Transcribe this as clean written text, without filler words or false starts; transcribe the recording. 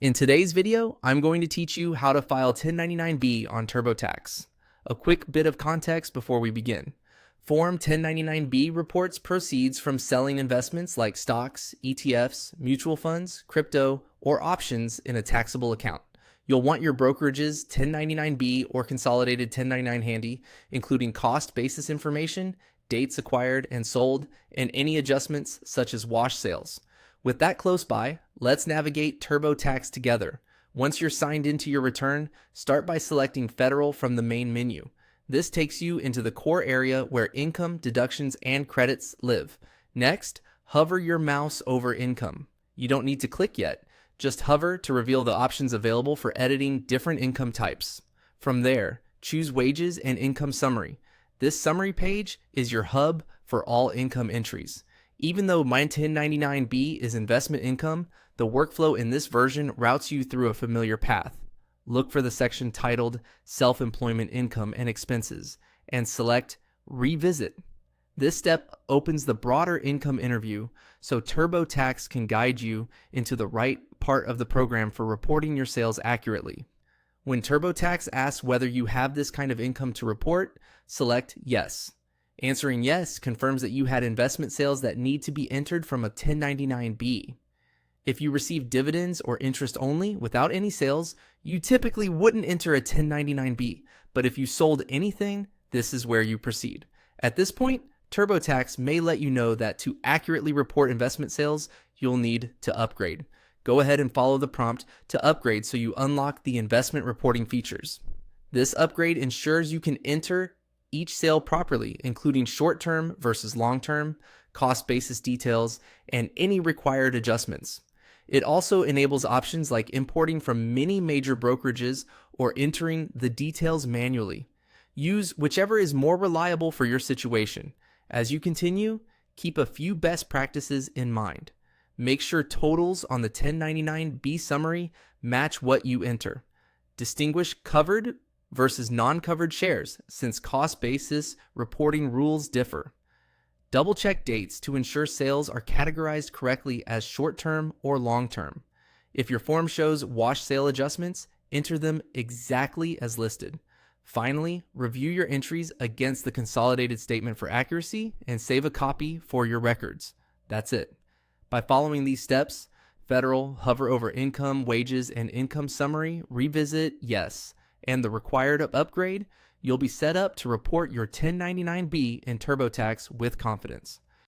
In today's video, I'm going to teach you how to file 1099-B on TurboTax. A quick bit of context before we begin. Form 1099-B reports proceeds from selling investments like stocks, ETFs, mutual funds, crypto, or options in a taxable account. You'll want your brokerage's 1099-B or consolidated 1099 handy, including cost basis information, dates acquired and sold, and any adjustments such as wash sales. With that close by, let's navigate TurboTax together. Once you're signed into your return, start by selecting Federal from the main menu. This takes you into the core area where income, deductions, and credits live. Next, hover your mouse over Income. You don't need to click yet. Just hover to reveal the options available for editing different income types. From there, choose Wages and Income Summary. This summary page is your hub for all income entries. Even though my 1099-B is investment income, the workflow in this version routes you through a familiar path. Look for the section titled Self-Employment Income and Expenses and select Revisit. This step opens the broader income interview so TurboTax can guide you into the right part of the program for reporting your sales accurately. When TurboTax asks whether you have this kind of income to report, select Yes. Answering yes confirms that you had investment sales that need to be entered from a 1099-B. If you receive dividends or interest only without any sales, you typically wouldn't enter a 1099-B, but if you sold anything, this is where you proceed. At this point, TurboTax may let you know that to accurately report investment sales, you'll need to upgrade. Go ahead and follow the prompt to upgrade so you unlock the investment reporting features. This upgrade ensures you can enter each sale properly, including short-term versus long-term, cost basis details, and any required adjustments. It also enables options like importing from many major brokerages or entering the details manually. Use whichever is more reliable for your situation. As you continue, keep a few best practices in mind. Make sure totals on the 1099-B summary match what you enter. Distinguish covered versus non-covered shares, since cost basis reporting rules differ. Double-check dates to ensure sales are categorized correctly as short-term or long-term. If your form shows wash sale adjustments, enter them exactly as listed. Finally, review your entries against the consolidated statement for accuracy and save a copy for your records. That's it. By following these steps, Federal, hover over Income, Wages, and Income Summary, revisit Yes, and the required upgrade, you'll be set up to report your 1099-B in TurboTax with confidence.